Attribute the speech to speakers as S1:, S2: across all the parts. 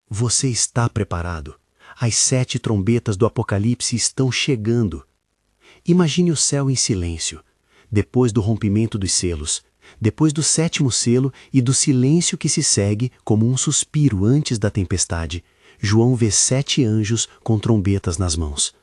S1: Você está preparado? As 7 trombetas do Apocalipse estão chegando. Imagine o céu em silêncio, depois do rompimento dos selos, depois do 7º selo e do silêncio que se segue como um suspiro antes da tempestade. João vê 7 anjos com trombetas nas mãos.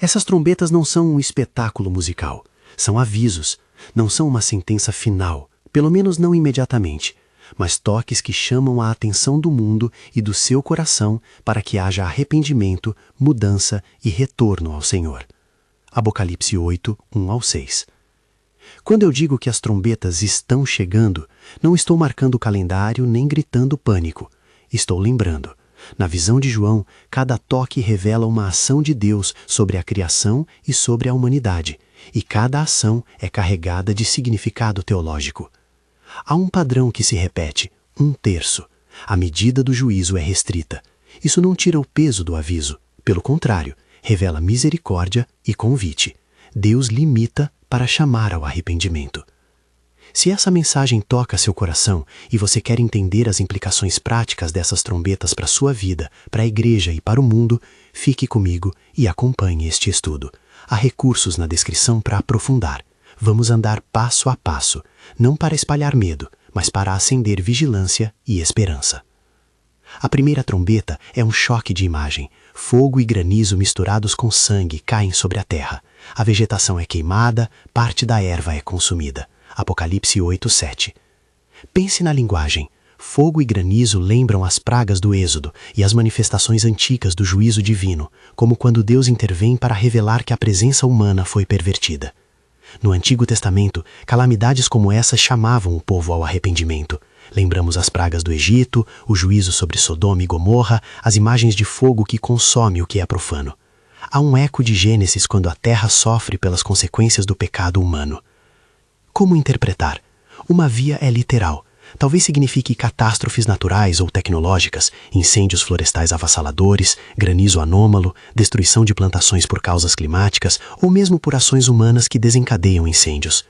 S1: Essas trombetas não são um espetáculo musical, são avisos, não são uma sentença final, pelo menos não imediatamente, mas toques que chamam a atenção do mundo e do seu coração para que haja arrependimento, mudança e retorno ao Senhor. Apocalipse 8, 1-6. Quando eu digo que as trombetas estão chegando, não estou marcando o calendário nem gritando pânico. Estou lembrando. Na visão de João, cada toque revela uma ação de Deus sobre a criação e sobre a humanidade, e cada ação é carregada de significado teológico. Há um padrão que se repete, 1/3. A medida do juízo é restrita. Isso não tira o peso do aviso. Pelo contrário, revela misericórdia e convite. Deus limita para chamar ao arrependimento. Se essa mensagem toca seu coração e você quer entender as implicações práticas dessas trombetas para a sua vida, para a igreja e para o mundo, fique comigo e acompanhe este estudo. Há recursos na descrição para aprofundar. Vamos andar passo a passo, não para espalhar medo, mas para acender vigilância e esperança. A primeira trombeta é um choque de imagem. Fogo e granizo misturados com sangue caem sobre a terra. A vegetação é queimada, parte da erva é consumida. Apocalipse 8, 7. Pense na linguagem. Fogo e granizo lembram as pragas do Êxodo e as manifestações antigas do juízo divino, como quando Deus intervém para revelar que a presença humana foi pervertida. No Antigo Testamento, calamidades como essa chamavam o povo ao arrependimento. Lembramos as pragas do Egito, o juízo sobre Sodoma e Gomorra, as imagens de fogo que consome o que é profano. Há um eco de Gênesis quando a terra sofre pelas consequências do pecado humano. Como interpretar? Uma via é literal. Talvez signifique catástrofes naturais ou tecnológicas, incêndios florestais avassaladores, granizo anômalo, destruição de plantações por causas climáticas ou mesmo por ações humanas que desencadeiam incêndios.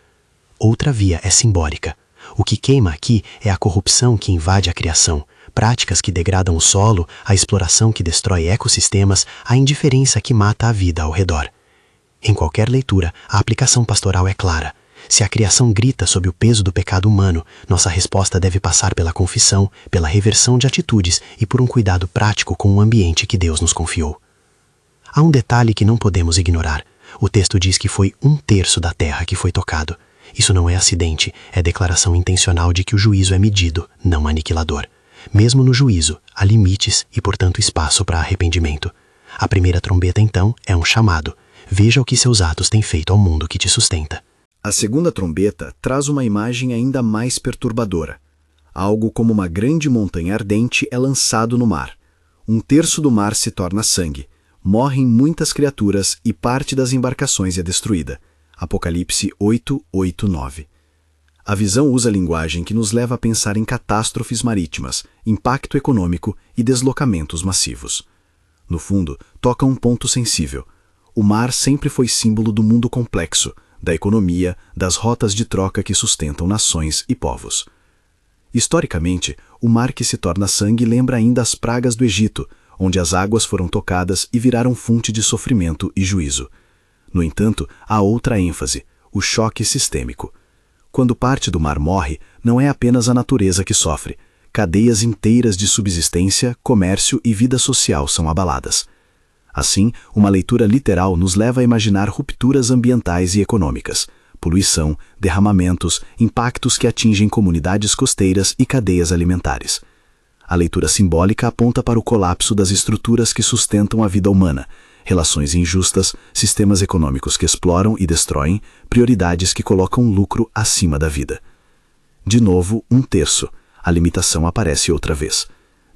S1: Outra via é simbólica. O que queima aqui é a corrupção que invade a criação, práticas que degradam o solo, a exploração que destrói ecossistemas, a indiferença que mata a vida ao redor. Em qualquer leitura, a aplicação pastoral é clara. Se a criação grita sob o peso do pecado humano, nossa resposta deve passar pela confissão, pela reversão de atitudes e por um cuidado prático com o ambiente que Deus nos confiou. Há um detalhe que não podemos ignorar. O texto diz que foi 1/3 da terra que foi tocado. Isso não é acidente, é declaração intencional de que o juízo é medido, não aniquilador. Mesmo no juízo, há limites e, portanto, espaço para arrependimento. A primeira trombeta, então, é um chamado. Veja o que seus atos têm feito ao mundo que te sustenta.
S2: A segunda trombeta traz uma imagem ainda mais perturbadora. Algo como uma grande montanha ardente é lançado no mar. 1/3 do mar se torna sangue. Morrem muitas criaturas e parte das embarcações é destruída. Apocalipse 8, 8, 9. A visão usa linguagem que nos leva a pensar em catástrofes marítimas, impacto econômico e deslocamentos massivos. No fundo, toca um ponto sensível. O mar sempre foi símbolo do mundo complexo, da economia, das rotas de troca que sustentam nações e povos. Historicamente, o mar que se torna sangue lembra ainda as pragas do Egito, onde as águas foram tocadas e viraram fonte de sofrimento e juízo. No entanto, há outra ênfase, o choque sistêmico. Quando parte do mar morre, não é apenas a natureza que sofre. Cadeias inteiras de subsistência, comércio e vida social são abaladas. Assim, uma leitura literal nos leva a imaginar rupturas ambientais e econômicas, poluição, derramamentos, impactos que atingem comunidades costeiras e cadeias alimentares. A leitura simbólica aponta para o colapso das estruturas que sustentam a vida humana, relações injustas, sistemas econômicos que exploram e destroem, prioridades que colocam lucro acima da vida. De novo, 1/3. A limitação aparece outra vez.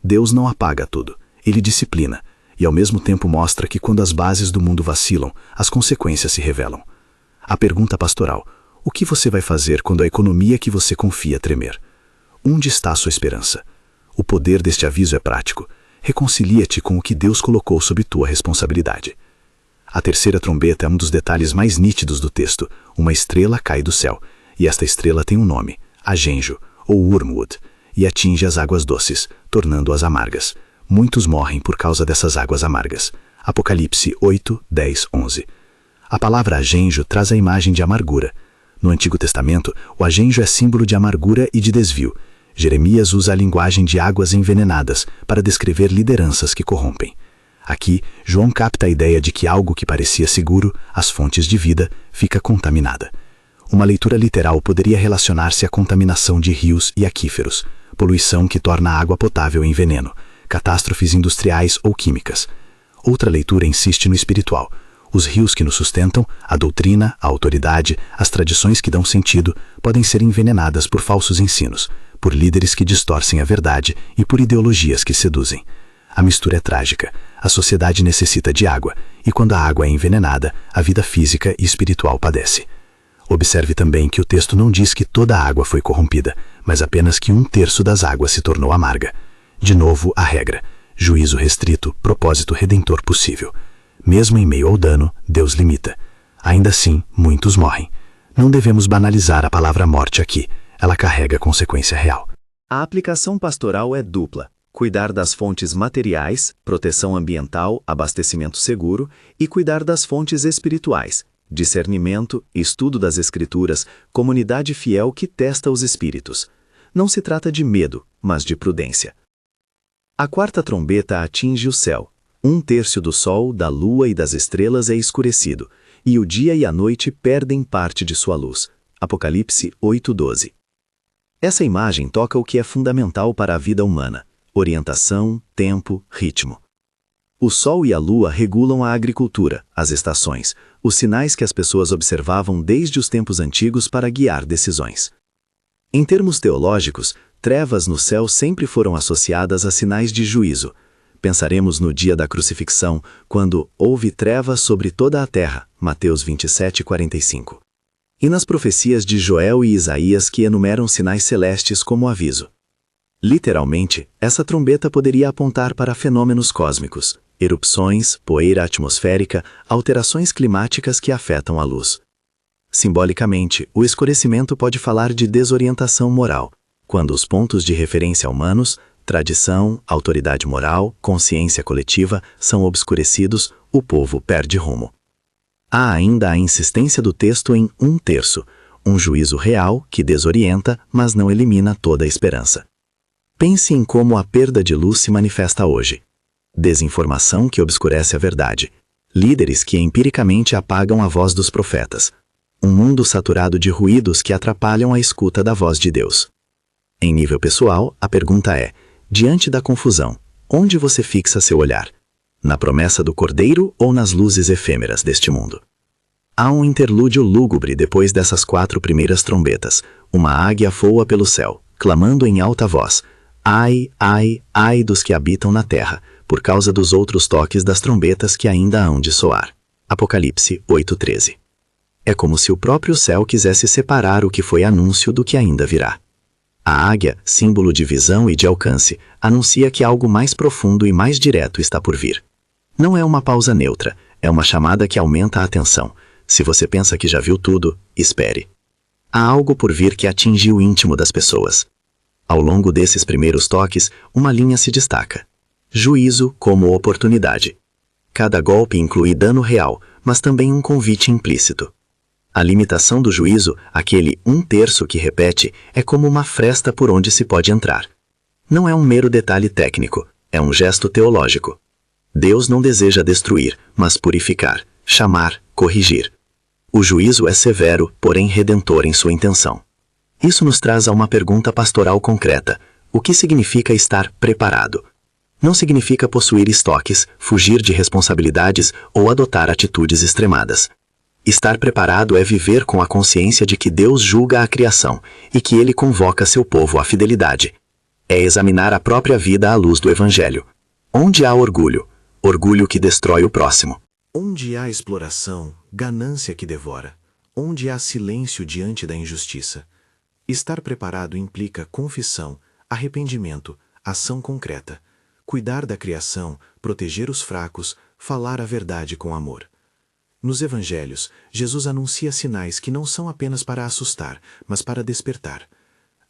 S2: Deus não apaga tudo, ele disciplina, e ao mesmo tempo mostra que quando as bases do mundo vacilam, as consequências se revelam. A pergunta pastoral: o que você vai fazer quando a economia que você confia tremer? Onde está a sua esperança? O poder deste aviso é prático. Reconcilia-te com o que Deus colocou sob tua responsabilidade. A terceira trombeta é um dos detalhes mais nítidos do texto. Uma estrela cai do céu, e esta estrela tem um nome, Agenjo, ou Wormwood, e atinge as águas doces, tornando-as amargas. muitos morrem por causa dessas águas amargas. Apocalipse 8, 10, 11. A palavra agenjo traz a imagem de amargura. No Antigo Testamento, o agenjo é símbolo de amargura e de desvio. Jeremias usa a linguagem de águas envenenadas para descrever lideranças que corrompem. Aqui, João capta a ideia de que algo que parecia seguro, as fontes de vida, fica contaminada. Uma leitura literal poderia relacionar-se à contaminação de rios e aquíferos, poluição que torna a água potável em veneno, catástrofes industriais ou químicas. Outra leitura insiste no espiritual. Os rios que nos sustentam, a doutrina, a autoridade, as tradições que dão sentido, podem ser envenenadas por falsos ensinos, por líderes que distorcem a verdade e por ideologias que seduzem. A mistura é trágica. A sociedade necessita de água, e quando a água é envenenada, a vida física e espiritual padece. Observe também que o texto não diz que toda a água foi corrompida, mas apenas que 1/3 das águas se tornou amarga. De novo, a regra: juízo restrito, propósito redentor possível. Mesmo em meio ao dano, Deus limita. Ainda assim, muitos morrem. Não devemos banalizar a palavra morte aqui. Ela carrega consequência real.
S1: A aplicação pastoral é dupla: cuidar das fontes materiais, proteção ambiental, abastecimento seguro, e cuidar das fontes espirituais, discernimento, estudo das Escrituras, comunidade fiel que testa os espíritos. Não se trata de medo, mas de prudência. A quarta trombeta atinge o céu. 1/3 do sol, da lua e das estrelas é escurecido, e o dia e a noite perdem parte de sua luz. Apocalipse 8:12. Essa imagem toca o que é fundamental para a vida humana: orientação, tempo, ritmo. O sol e a lua regulam a agricultura, as estações, os sinais que as pessoas observavam desde os tempos antigos para guiar decisões. Em termos teológicos, trevas no céu sempre foram associadas a sinais de juízo. Pensaremos no dia da crucifixão, quando houve trevas sobre toda a terra, Mateus 27:45. E nas profecias de Joel e Isaías que enumeram sinais celestes como aviso. Literalmente, essa trombeta poderia apontar para fenômenos cósmicos, erupções, poeira atmosférica, alterações climáticas que afetam a luz. Simbolicamente, o escurecimento pode falar de desorientação moral, quando os pontos de referência humanos, tradição, autoridade moral, consciência coletiva são obscurecidos, o povo perde rumo. Há ainda a insistência do texto em 1/3, um juízo real que desorienta, mas não elimina toda a esperança. Pense em como a perda de luz se manifesta hoje. Desinformação que obscurece a verdade. Líderes que empiricamente apagam a voz dos profetas. Um mundo saturado de ruídos que atrapalham a escuta da voz de Deus. Em nível pessoal, a pergunta é: diante da confusão, onde você fixa seu olhar? Na promessa do Cordeiro ou nas luzes efêmeras deste mundo? Há um interlúdio lúgubre depois dessas 4 primeiras trombetas. Uma águia voa pelo céu, clamando em alta voz: ai, ai, ai dos que habitam na terra, por causa dos outros toques das trombetas que ainda hão de soar. Apocalipse 8:13. É como se o próprio céu quisesse separar o que foi anúncio do que ainda virá. A águia, símbolo de visão e de alcance, anuncia que algo mais profundo e mais direto está por vir. Não é uma pausa neutra, é uma chamada que aumenta a atenção. Se você pensa que já viu tudo, espere. Há algo por vir que atinge o íntimo das pessoas. Ao longo desses primeiros toques, uma linha se destaca: juízo como oportunidade. Cada golpe inclui dano real, mas também um convite implícito. A limitação do juízo, aquele 1/3 que repete, é como uma fresta por onde se pode entrar. Não é um mero detalhe técnico, é um gesto teológico. Deus não deseja destruir, mas purificar, chamar, corrigir. O juízo é severo, porém redentor em sua intenção. Isso nos traz a uma pergunta pastoral concreta: o que significa estar preparado? Não significa possuir estoques, fugir de responsabilidades ou adotar atitudes extremadas. Estar preparado é viver com a consciência de que Deus julga a criação e que Ele convoca seu povo à fidelidade. É examinar a própria vida à luz do Evangelho. Onde há orgulho? Orgulho que destrói o próximo.
S3: Onde há exploração, ganância que devora. Onde há silêncio diante da injustiça. Estar preparado implica confissão, arrependimento, ação concreta. Cuidar da criação, proteger os fracos, falar a verdade com amor. Nos Evangelhos, Jesus anuncia sinais que não são apenas para assustar, mas para despertar.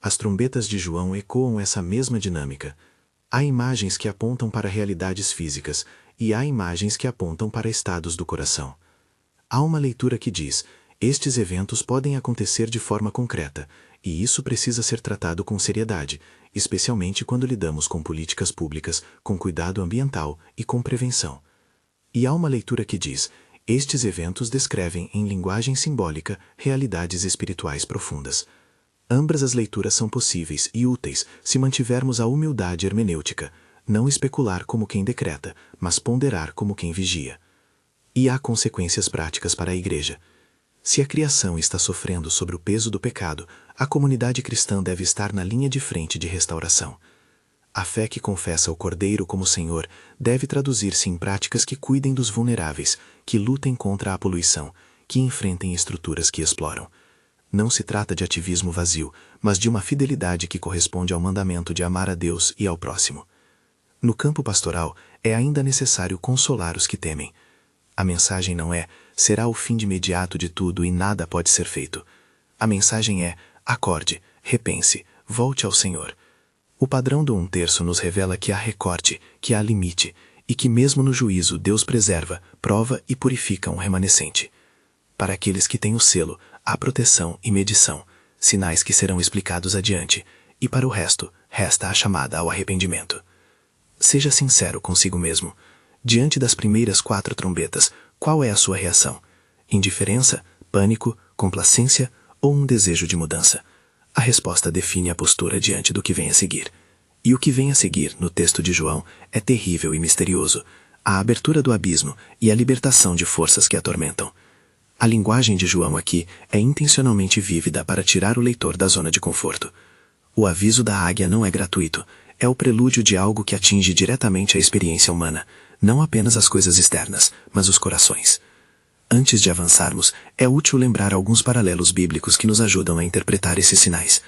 S3: As trombetas de João ecoam essa mesma dinâmica. Há imagens que apontam para realidades físicas e há imagens que apontam para estados do coração. Há uma leitura que diz: estes eventos podem acontecer de forma concreta, e isso precisa ser tratado com seriedade, especialmente quando lidamos com políticas públicas, com cuidado ambiental e com prevenção. E há uma leitura que diz: estes eventos descrevem, em linguagem simbólica, realidades espirituais profundas. Ambas as leituras são possíveis e úteis se mantivermos a humildade hermenêutica, não especular como quem decreta, mas ponderar como quem vigia. E há consequências práticas para a Igreja. Se a criação está sofrendo sobre o peso do pecado, a comunidade cristã deve estar na linha de frente de restauração. A fé que confessa o Cordeiro como Senhor deve traduzir-se em práticas que cuidem dos vulneráveis, que lutem contra a poluição, que enfrentem estruturas que exploram. Não se trata de ativismo vazio, mas de uma fidelidade que corresponde ao mandamento de amar a Deus e ao próximo. No campo pastoral, é ainda necessário consolar os que temem. A mensagem não é: será o fim de imediato de tudo e nada pode ser feito. A mensagem é: acorde, repense, volte ao Senhor. O padrão do 1/3 nos revela que há recorte, que há limite, e que mesmo no juízo Deus preserva, prova e purifica um remanescente. Para aqueles que têm o selo, há proteção e medição, sinais que serão explicados adiante, e para o resto, resta a chamada ao arrependimento. Seja sincero consigo mesmo. Diante das primeiras 4 trombetas, qual é a sua reação? Indiferença, pânico, complacência ou um desejo de mudança? A resposta define a postura diante do que vem a seguir. E o que vem a seguir, no texto de João, é terrível e misterioso: a abertura do abismo e a libertação de forças que atormentam. A linguagem de João aqui é intencionalmente vívida para tirar o leitor da zona de conforto. O aviso da águia não é gratuito, é o prelúdio de algo que atinge diretamente a experiência humana, não apenas as coisas externas, mas os corações. Antes de avançarmos, é útil lembrar alguns paralelos bíblicos que nos ajudam a interpretar esses sinais.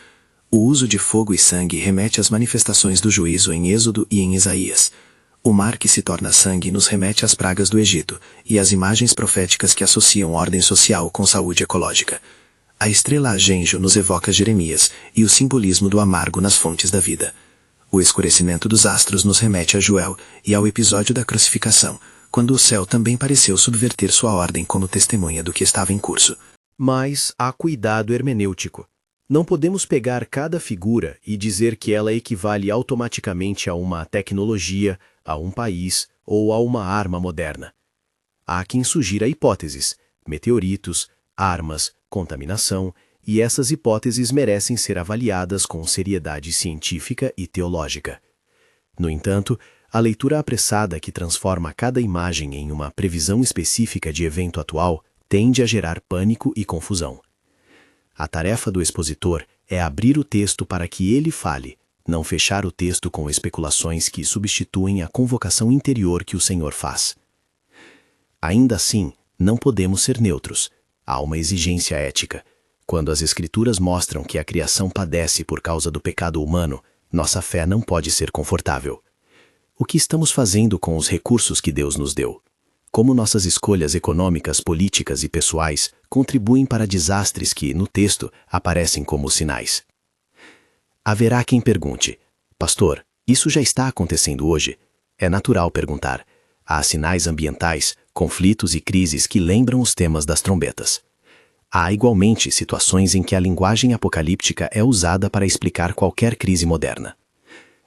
S3: O uso de fogo e sangue remete às manifestações do juízo em Êxodo e em Isaías. O mar que se torna sangue nos remete às pragas do Egito e às imagens proféticas que associam ordem social com saúde ecológica. A estrela Agênjo nos evoca Jeremias e o simbolismo do amargo nas fontes da vida. O escurecimento dos astros nos remete a Joel e ao episódio da crucificação, quando o céu também pareceu subverter sua ordem como testemunha do que estava em curso.
S1: Mas há cuidado hermenêutico. Não podemos pegar cada figura e dizer que ela equivale automaticamente a uma tecnologia, a um país ou a uma arma moderna. Há quem sugira hipóteses, meteoritos, armas, contaminação, e essas hipóteses merecem ser avaliadas com seriedade científica e teológica. No entanto, a leitura apressada que transforma cada imagem em uma previsão específica de evento atual tende a gerar pânico e confusão. A tarefa do expositor é abrir o texto para que ele fale, não fechar o texto com especulações que substituem a convocação interior que o Senhor faz. Ainda assim, não podemos ser neutros. Há uma exigência ética. Quando as Escrituras mostram que a criação padece por causa do pecado humano, nossa fé não pode ser confortável. O que estamos fazendo com os recursos que Deus nos deu? Como nossas escolhas econômicas, políticas e pessoais contribuem para desastres que, no texto, aparecem como sinais? Haverá quem pergunte: pastor, isso já está acontecendo hoje? É natural perguntar. Há sinais ambientais, conflitos e crises que lembram os temas das trombetas. Há igualmente situações em que a linguagem apocalíptica é usada para explicar qualquer crise moderna.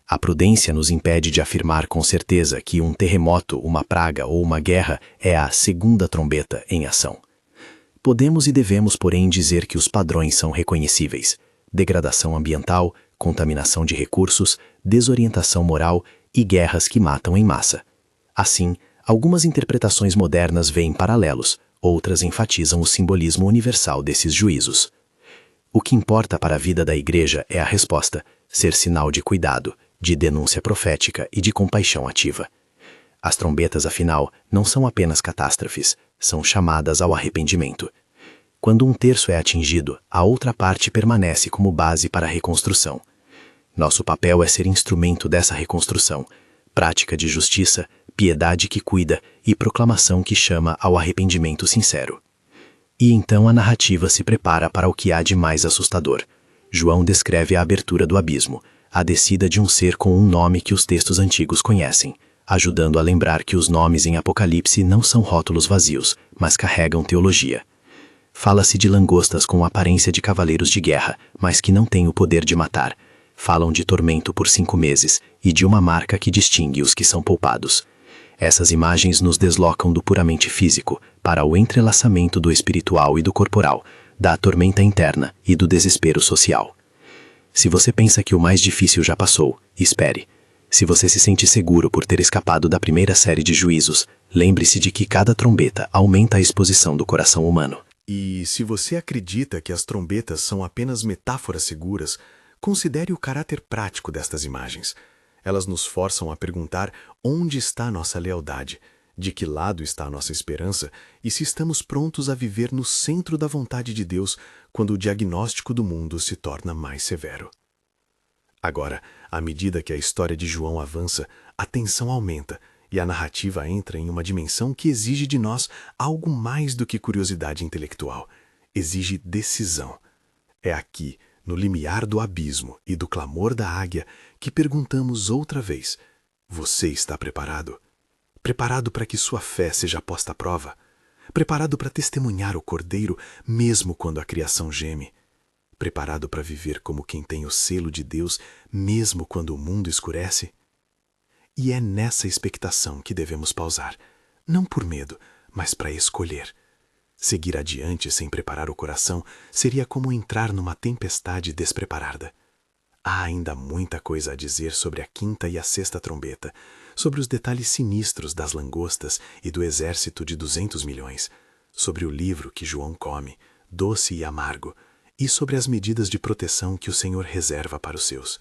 S1: A prudência nos impede de afirmar com certeza que um terremoto, uma praga ou uma guerra é a segunda trombeta em ação. Podemos e devemos, porém, dizer que os padrões são reconhecíveis: degradação ambiental, contaminação de recursos, desorientação moral e guerras que matam em massa. Assim, algumas interpretações modernas veem paralelos, outras enfatizam o simbolismo universal desses juízos. O que importa para a vida da Igreja é a resposta, ser sinal de cuidado, de denúncia profética e de compaixão ativa. As trombetas, afinal, não são apenas catástrofes, são chamadas ao arrependimento. Quando 1/3 é atingido, a outra parte permanece como base para a reconstrução. Nosso papel é ser instrumento dessa reconstrução, prática de justiça, piedade que cuida e proclamação que chama ao arrependimento sincero. E então a narrativa se prepara para o que há de mais assustador. João descreve a abertura do abismo,
S4: a descida de um ser com um nome que os textos antigos conhecem, ajudando a lembrar que os nomes em Apocalipse não são rótulos vazios, mas carregam teologia. Fala-se de langostas com aparência de cavaleiros de guerra, mas que não têm o poder de matar. Falam de tormento por 5 meses e de uma marca que distingue os que são poupados. Essas imagens nos deslocam do puramente físico para o entrelaçamento do espiritual e do corporal, da tormenta interna e do desespero social. Se você pensa que o mais difícil já passou, espere. Se você se sente seguro por ter escapado da primeira série de juízos, lembre-se de que cada trombeta aumenta a exposição do coração humano.
S3: E se você acredita que as trombetas são apenas metáforas seguras, considere o caráter prático destas imagens. Elas nos forçam a perguntar onde está nossa lealdade, de que lado está a nossa esperança e se estamos prontos a viver no centro da vontade de Deus quando o diagnóstico do mundo se torna mais severo. Agora, à medida que a história de João avança, a tensão aumenta e a narrativa entra em uma dimensão que exige de nós algo mais do que curiosidade intelectual. Exige decisão. É aqui, no limiar do abismo e do clamor da águia, que perguntamos outra vez: você está preparado? Preparado para que sua fé seja posta à prova? Preparado para testemunhar o Cordeiro mesmo quando a criação geme? Preparado para viver como quem tem o selo de Deus mesmo quando o mundo escurece? E é nessa expectação que devemos pausar, não por medo, mas para escolher. Seguir adiante sem preparar o coração seria como entrar numa tempestade despreparada. Há ainda muita coisa a dizer sobre a 5ª e a 6ª trombeta, sobre os detalhes sinistros das langostas e do exército de 200 milhões, sobre o livro que João come, doce e amargo, e sobre as medidas de proteção que o Senhor reserva para os seus.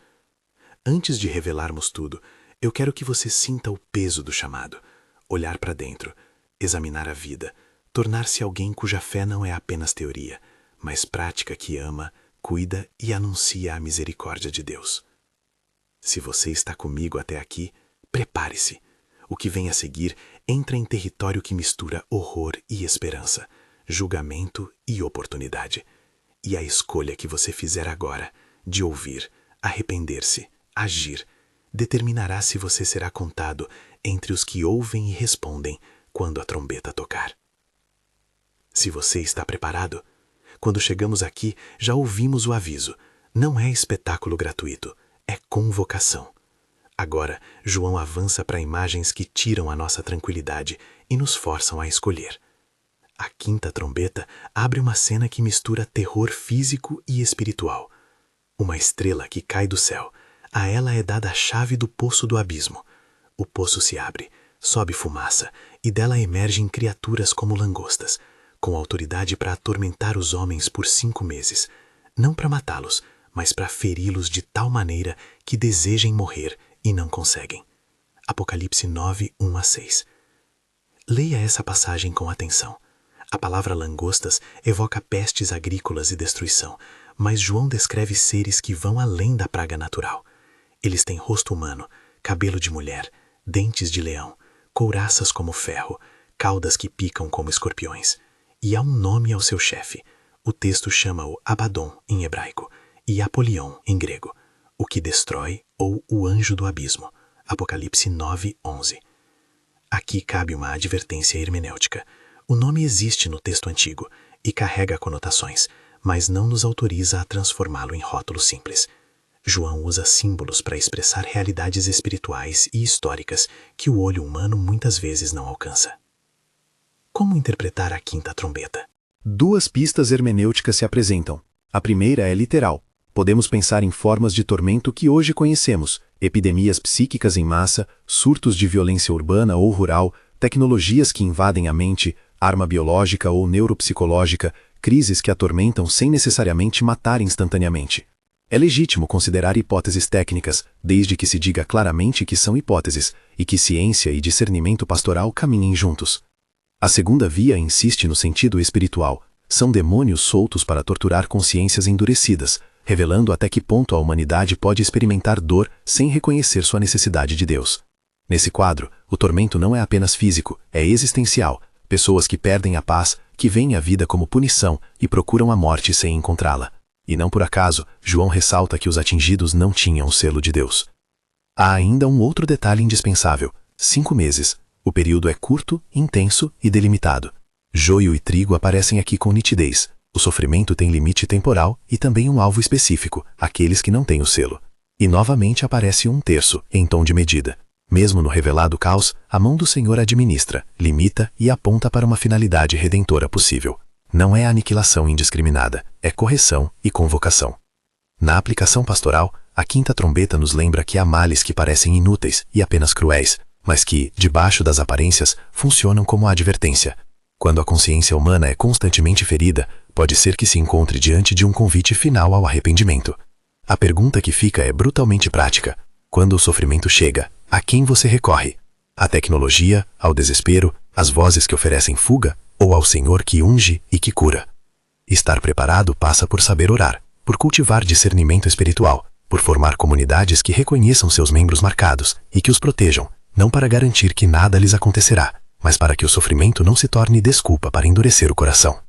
S3: Antes de revelarmos tudo, eu quero que você sinta o peso do chamado, olhar para dentro, examinar a vida, tornar-se alguém cuja fé não é apenas teoria, mas prática que ama, cuida e anuncia a misericórdia de Deus. Se você está comigo até aqui, prepare-se. O que vem a seguir entra em território que mistura horror e esperança, julgamento e oportunidade. E a escolha que você fizer agora, de ouvir, arrepender-se, agir, determinará se você será contado entre os que ouvem e respondem quando a trombeta tocar. Se você está preparado, quando chegamos aqui, já ouvimos o aviso. Não é espetáculo gratuito, é convocação. Agora, João avança para imagens que tiram a nossa tranquilidade e nos forçam a escolher. A 5ª trombeta abre uma cena que mistura terror físico e espiritual. Uma estrela que cai do céu. A ela é dada a chave do poço do abismo. O poço se abre, sobe fumaça, e dela emergem criaturas como langostas, com autoridade para atormentar os homens por 5 meses, não para matá-los, mas para feri-los de tal maneira que desejem morrer e não conseguem. Apocalipse 9, 1-6. Leia essa passagem com atenção. A palavra langostas evoca pestes agrícolas e destruição, mas João descreve seres que vão além da praga natural. Eles têm rosto humano, cabelo de mulher, dentes de leão, couraças como ferro, caudas que picam como escorpiões. E há um nome ao seu chefe. O texto chama-o Abaddon, em hebraico, e Apolion, em grego, o que destrói ou o anjo do abismo. Apocalipse 9, 11. Aqui cabe uma advertência hermenêutica. O nome existe no texto antigo e carrega conotações, mas não nos autoriza a transformá-lo em rótulo simples. João usa símbolos para expressar realidades espirituais e históricas que o olho humano muitas vezes não alcança. Como interpretar a 5ª trombeta?
S2: 2 pistas hermenêuticas se apresentam. A primeira é literal. Podemos pensar em formas de tormento que hoje conhecemos, epidemias psíquicas em massa, surtos de violência urbana ou rural, tecnologias que invadem a mente, arma biológica ou neuropsicológica, crises que atormentam sem necessariamente matar instantaneamente. É legítimo considerar hipóteses técnicas, desde que se diga claramente que são hipóteses, e que ciência e discernimento pastoral caminhem juntos. A segunda via insiste no sentido espiritual. São demônios soltos para torturar consciências endurecidas, revelando até que ponto a humanidade pode experimentar dor sem reconhecer sua necessidade de Deus. Nesse quadro, o tormento não é apenas físico, é existencial. Pessoas que perdem a paz, que veem a vida como punição e procuram a morte sem encontrá-la.
S4: E não por acaso, João ressalta que os atingidos não tinham o selo de Deus. Há ainda um outro detalhe indispensável: 5 meses. O período é curto, intenso e delimitado. Joio e trigo aparecem aqui com nitidez. O sofrimento tem limite temporal e também um alvo específico, aqueles que não têm o selo. E novamente aparece um terço, em tom de medida. Mesmo no revelado caos, a mão do Senhor administra, limita e aponta para uma finalidade redentora possível. Não é aniquilação indiscriminada, é correção e convocação. Na aplicação pastoral, a quinta trombeta nos lembra que há males que parecem inúteis e apenas cruéis, mas que, debaixo das aparências, funcionam como advertência. Quando a consciência humana é constantemente ferida, pode ser que se encontre diante de um convite final ao arrependimento. A pergunta que fica é brutalmente prática. Quando o sofrimento chega, a quem você recorre? À tecnologia, ao desespero, às vozes que oferecem fuga, ou ao Senhor que unge e que cura? Estar preparado passa por saber orar, por cultivar discernimento espiritual, por formar comunidades que reconheçam seus membros marcados e que os protejam, não para garantir que nada lhes acontecerá, mas para que o sofrimento não se torne desculpa para endurecer o coração.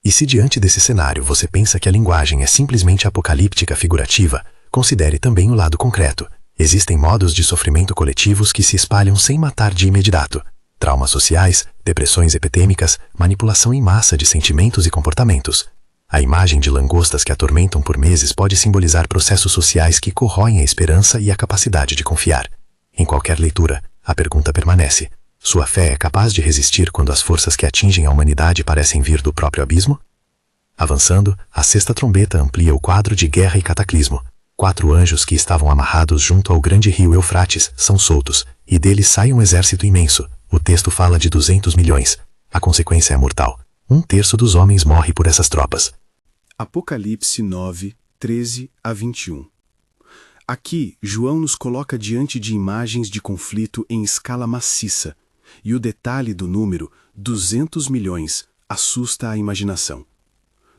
S4: E se diante desse cenário você pensa que a linguagem é simplesmente apocalíptica figurativa, considere também o lado concreto. Existem modos de sofrimento coletivos que se espalham sem matar de imediato. Traumas sociais, depressões epidêmicas, manipulação em massa de sentimentos e comportamentos. A imagem de langostas que atormentam por meses pode simbolizar processos sociais que corroem a esperança e a capacidade de confiar. Em qualquer leitura, a pergunta permanece: sua fé é capaz de resistir quando as forças que atingem a humanidade parecem vir do próprio abismo? Avançando, a sexta trombeta amplia o quadro de guerra e cataclismo. 4 anjos que estavam amarrados junto ao grande rio Eufrates são soltos, e deles sai um exército imenso. O texto fala de 200 milhões. A consequência é mortal. 1/3 dos homens morre por essas tropas.
S2: Apocalipse 9, 13 a 21. Aqui, João nos coloca diante de imagens de conflito em escala maciça, e o detalhe do número, 200 milhões, assusta a imaginação.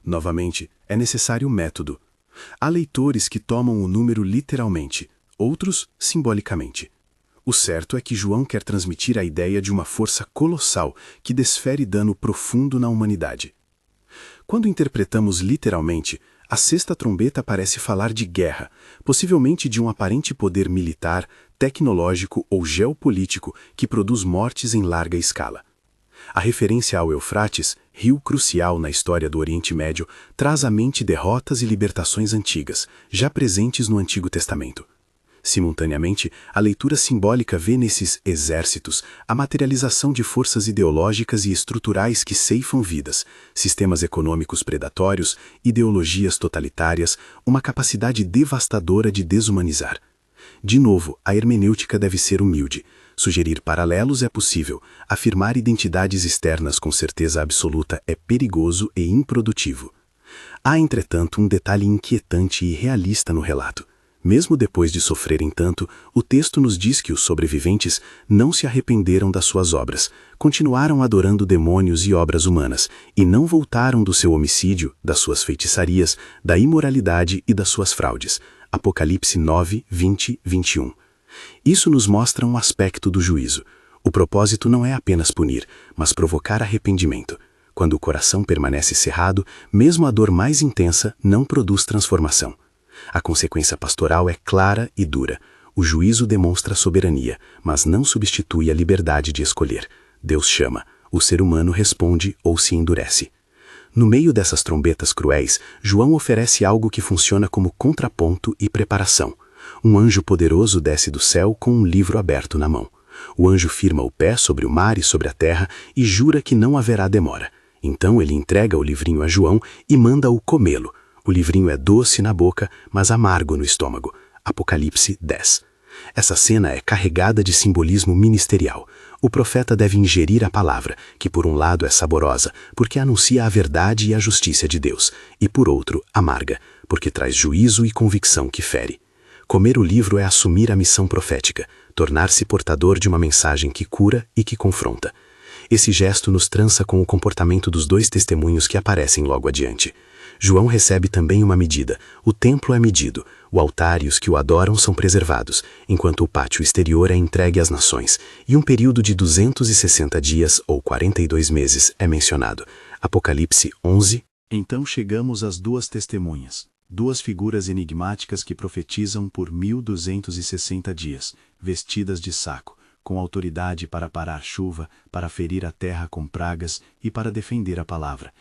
S2: Novamente, é necessário método. Há leitores que tomam o número literalmente, outros simbolicamente. O certo é que João quer transmitir a ideia de uma força colossal que desfere dano profundo na humanidade. Quando interpretamos literalmente, a sexta trombeta parece falar de guerra, possivelmente de um aparente poder militar, tecnológico ou geopolítico que produz mortes em larga escala. A referência ao Eufrates, rio crucial na história do Oriente Médio, traz à mente derrotas e libertações antigas, já presentes no Antigo Testamento. Simultaneamente, a leitura simbólica vê nesses exércitos a materialização de forças ideológicas e estruturais que ceifam vidas, sistemas econômicos predatórios, ideologias totalitárias, uma capacidade devastadora de desumanizar. De novo, a hermenêutica deve ser humilde. Sugerir paralelos é possível, afirmar identidades externas com certeza absoluta é perigoso e improdutivo. Há, entretanto, um detalhe inquietante e realista no relato. Mesmo depois de sofrerem tanto, o texto nos diz que os sobreviventes não se arrependeram das suas obras, continuaram adorando demônios e obras humanas, e não voltaram do seu homicídio, das suas feitiçarias, da imoralidade e das suas fraudes. Apocalipse 9, 20, 21. Isso nos mostra um aspecto do juízo. O propósito não é apenas punir, mas provocar arrependimento. Quando o coração permanece cerrado, mesmo a dor mais intensa não produz transformação. A consequência pastoral é clara e dura. O juízo demonstra soberania, mas não substitui a liberdade de escolher. Deus chama, o ser humano responde ou se endurece. No meio dessas trombetas cruéis, João oferece algo que funciona como contraponto e preparação. Um anjo poderoso desce do céu com um livro aberto na mão. O anjo firma o pé sobre o mar e sobre a terra e jura que não haverá demora. Então ele entrega o livrinho a João e manda-o comê-lo. O livrinho é doce na boca, mas amargo no estômago. Apocalipse 10. Essa cena é carregada de simbolismo ministerial. O profeta deve ingerir a palavra, que por um lado é saborosa, porque anuncia a verdade e a justiça de Deus, e por outro, amarga, porque traz juízo e convicção que fere. Comer o livro é assumir a missão profética, tornar-se portador de uma mensagem que cura e que confronta. Esse gesto nos trança com o comportamento dos 2 testemunhos que aparecem logo adiante. João recebe também uma medida. O templo é medido, o altar e os que o adoram são preservados, enquanto o pátio exterior é entregue às nações, e um período de 260 dias ou 42 meses é mencionado. Apocalipse 11, Então chegamos às duas testemunhas, duas figuras enigmáticas que profetizam por 1260 dias, vestidas de saco, com autoridade para parar chuva, para ferir a terra com pragas e para defender a palavra.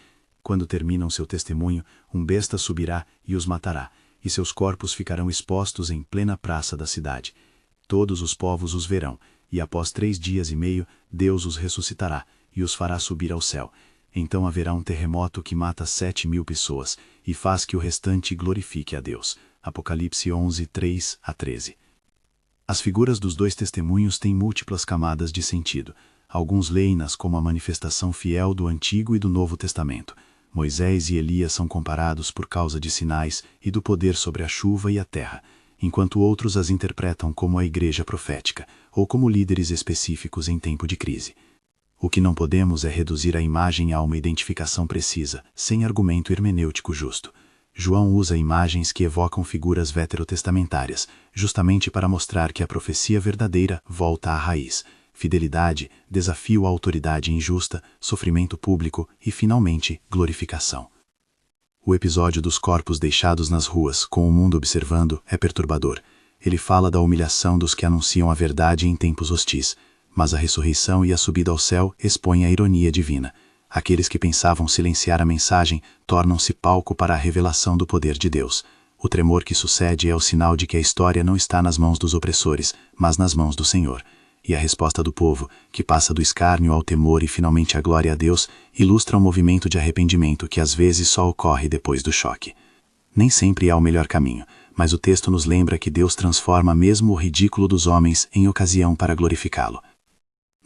S2: Quando terminam seu testemunho, um besta subirá e os matará, e seus corpos ficarão expostos em plena praça da cidade. Todos os povos os verão, e após 3 dias e meio, Deus os ressuscitará e os fará subir ao céu. Então haverá um terremoto que mata 7.000 pessoas e faz que o restante glorifique a Deus. Apocalipse 11, 3-13. As figuras dos dois testemunhos têm múltiplas camadas de sentido. Alguns leem-nas como a manifestação fiel do Antigo e do Novo Testamento. Moisés e Elias são comparados por causa de sinais e do poder sobre a chuva e a terra, enquanto outros as interpretam como a igreja profética ou como líderes específicos em tempo de crise. O que não podemos é reduzir a imagem a uma identificação precisa, sem argumento hermenêutico justo. João usa imagens que evocam figuras veterotestamentárias, justamente para mostrar que a profecia verdadeira volta à raiz: fidelidade, desafio à autoridade injusta, sofrimento público e, finalmente, glorificação. O episódio dos corpos deixados nas ruas, com o mundo observando, é perturbador. Ele fala da humilhação dos que anunciam a verdade em tempos hostis, mas a ressurreição e a subida ao céu expõem a ironia divina. Aqueles que pensavam silenciar a mensagem tornam-se palco para a revelação do poder de Deus. O tremor que sucede é o sinal de que a história não está nas mãos dos opressores, mas nas mãos do Senhor. E a resposta do povo, que passa do escárnio ao temor e finalmente à glória a Deus, ilustra um movimento de arrependimento que às vezes só ocorre depois do choque. Nem sempre há o melhor caminho, mas o texto nos lembra que Deus transforma mesmo o ridículo dos homens em ocasião para glorificá-lo.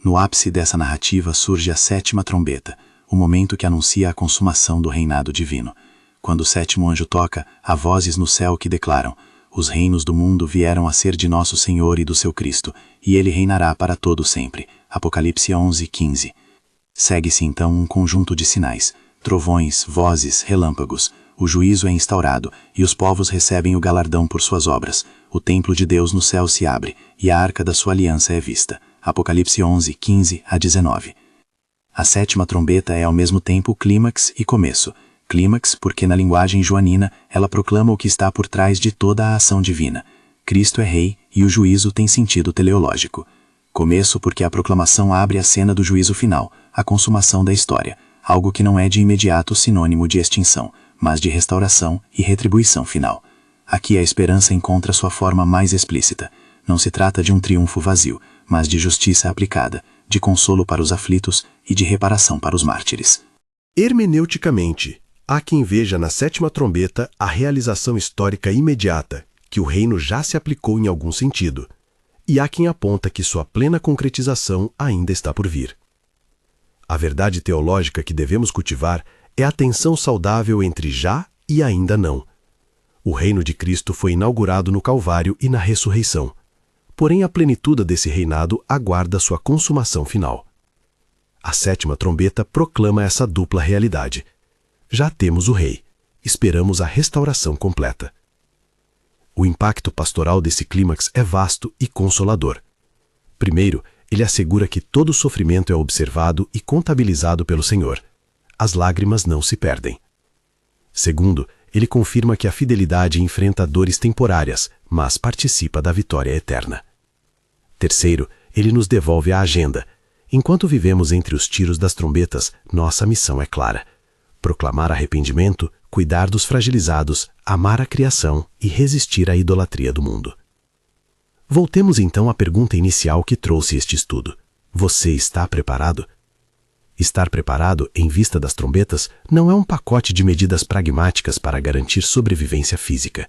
S2: No ápice dessa narrativa surge a 7ª trombeta, o momento que anuncia a consumação do reinado divino. Quando o 7º anjo toca, há vozes no céu que declaram: os reinos do mundo vieram a ser de nosso Senhor e do seu Cristo, e ele reinará para todo sempre. Apocalipse 11, 15. Segue-se então um conjunto de sinais: trovões, vozes, relâmpagos. O juízo é instaurado, e os povos recebem o galardão por suas obras. O templo de Deus no céu se abre, e a arca da sua aliança é vista. Apocalipse 11, 15-19. A 7ª trombeta é ao mesmo tempo clímax e começo. Clímax porque na linguagem joanina ela proclama o que está por trás de toda a ação divina. Cristo é rei e o juízo tem sentido teleológico. Começo porque a proclamação abre a cena do juízo final, a consumação da história, algo que não é de imediato sinônimo de extinção, mas de restauração e retribuição final. Aqui a esperança encontra sua forma mais explícita. Não se trata de um triunfo vazio, mas de justiça aplicada, de consolo para os aflitos e de reparação para os mártires.
S5: Hermeneuticamente, há quem veja na 7ª trombeta a realização histórica imediata, que o reino já se aplicou em algum sentido, e há quem aponta que sua plena concretização ainda está por vir. A verdade teológica que devemos cultivar é a tensão saudável entre já e ainda não. O reino de Cristo foi inaugurado no Calvário e na ressurreição. Porém, a plenitude desse reinado aguarda sua consumação final. A 7ª trombeta proclama essa dupla realidade. Já temos o rei, esperamos a restauração completa. O impacto pastoral desse clímax é vasto e consolador. Primeiro, ele assegura que todo sofrimento é observado e contabilizado pelo Senhor. As lágrimas não se perdem. Segundo, ele confirma que a fidelidade enfrenta dores temporárias, mas participa da vitória eterna. Terceiro, ele nos devolve a agenda. Enquanto vivemos entre os tiros das trombetas, nossa missão é clara: proclamar arrependimento, cuidar dos fragilizados, amar a criação e resistir à idolatria do mundo. Voltemos então à pergunta inicial que trouxe este estudo: você está preparado? Estar preparado, em vista das trombetas, não é um pacote de medidas pragmáticas para garantir sobrevivência física.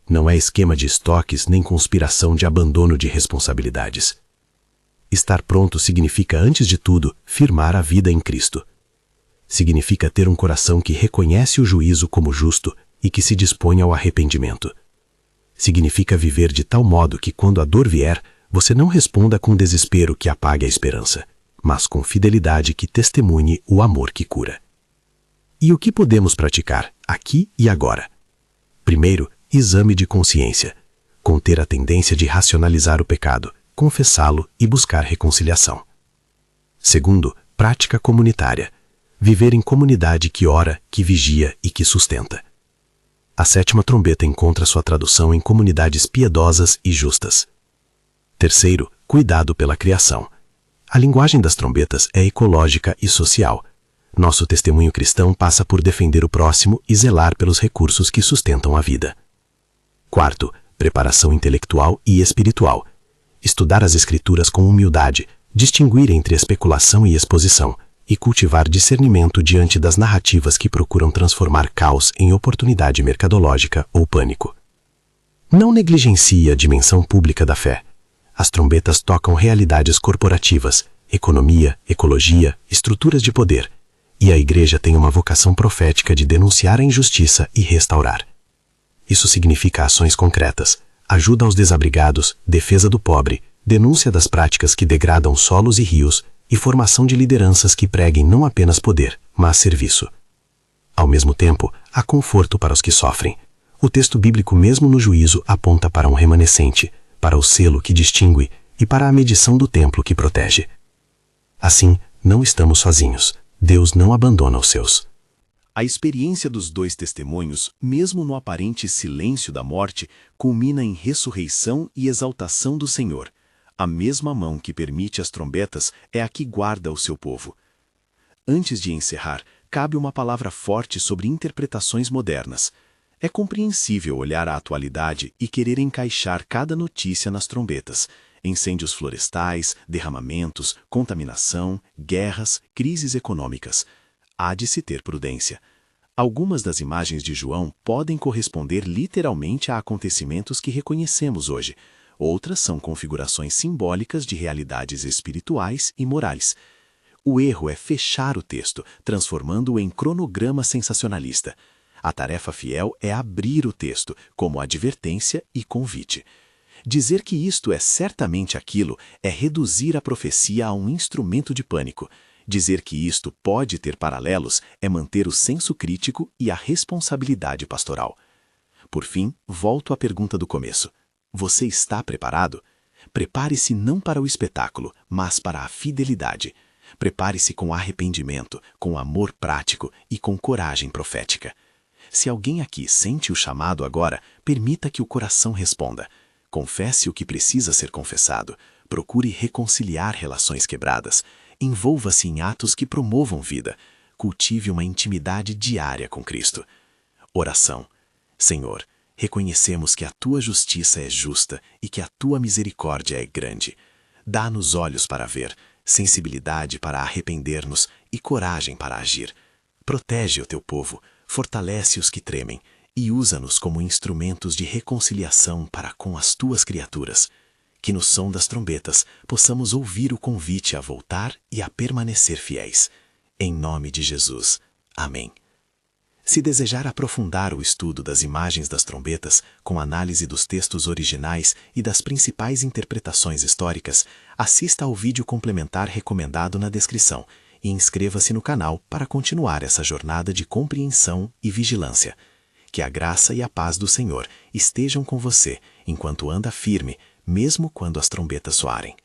S5: Não é esquema de estoques nem conspiração de abandono de responsabilidades. Estar pronto significa, antes de tudo, firmar a vida em Cristo. Significa ter um coração que reconhece o juízo como justo e que se dispõe ao arrependimento. Significa viver de tal modo que, quando a dor vier, você não responda com desespero que apague a esperança, mas com fidelidade que testemunhe o amor que cura. E o que podemos praticar, aqui e agora? Primeiro, exame de consciência. Conter a tendência de racionalizar o pecado, confessá-lo e buscar reconciliação. Segundo, prática comunitária. viver em comunidade que ora, que vigia e que sustenta. A 7ª trombeta encontra sua tradução em comunidades piedosas e justas. Terceiro, cuidado pela criação. A linguagem das trombetas é ecológica e social. Nosso testemunho cristão passa por defender o próximo e zelar pelos recursos que sustentam a vida. Quarto, preparação intelectual e espiritual. Estudar as Escrituras com humildade, distinguir entre especulação e exposição, e cultivar discernimento diante das narrativas que procuram transformar caos em oportunidade mercadológica ou pânico. Não negligencie a dimensão pública da fé. As trombetas tocam realidades corporativas, economia, ecologia, estruturas de poder, e a Igreja tem uma vocação profética de denunciar a injustiça e restaurar. Isso significa ações concretas, ajuda aos desabrigados, defesa do pobre, denúncia das práticas que degradam solos e rios e formação de lideranças que preguem não apenas poder, mas serviço. Ao mesmo tempo, há conforto para os que sofrem. O texto bíblico mesmo no juízo aponta para um remanescente, para o selo que distingue e para a medição do templo que protege. Assim, não estamos sozinhos. Deus não abandona os seus.
S1: A experiência dos 2 testemunhos, mesmo no aparente silêncio da morte, culmina em ressurreição e exaltação do Senhor. A mesma mão que permite as trombetas é a que guarda o seu povo. Antes de encerrar, cabe uma palavra forte sobre interpretações modernas. É compreensível olhar a atualidade e querer encaixar cada notícia nas trombetas. Incêndios florestais, derramamentos, contaminação, guerras, crises econômicas. Há de se ter prudência. Algumas das imagens de João podem corresponder literalmente a acontecimentos que reconhecemos hoje. Outras são configurações simbólicas de realidades espirituais e morais. O erro é fechar o texto, transformando-o em cronograma sensacionalista. A tarefa fiel é abrir o texto, como advertência e convite. Dizer que isto é certamente aquilo é reduzir a profecia a um instrumento de pânico. Dizer que isto pode ter paralelos é manter o senso crítico e a responsabilidade pastoral. Por fim, volto à pergunta do começo. Você está preparado? Prepare-se não para o espetáculo, mas para a fidelidade. Prepare-se com arrependimento, com amor prático e com coragem profética. Se alguém aqui sente o chamado agora, permita que o coração responda. Confesse o que precisa ser confessado. Procure reconciliar relações quebradas. Envolva-se em atos que promovam vida. Cultive uma intimidade diária com Cristo. Oração. Senhor, reconhecemos que a Tua justiça é justa e que a Tua misericórdia é grande. Dá-nos olhos para ver, sensibilidade para arrepender-nos e coragem para agir. Protege o Teu povo, fortalece os que tremem e usa-nos como instrumentos de reconciliação para com as Tuas criaturas. Que no som das trombetas possamos ouvir o convite a voltar e a permanecer fiéis. Em nome de Jesus. Amém. Se desejar aprofundar o estudo das imagens das trombetas, com análise dos textos originais e das principais interpretações históricas, assista ao vídeo complementar recomendado na descrição e inscreva-se no canal para continuar essa jornada de compreensão e vigilância. Que a graça e a paz do Senhor estejam com você enquanto anda firme, mesmo quando as trombetas soarem.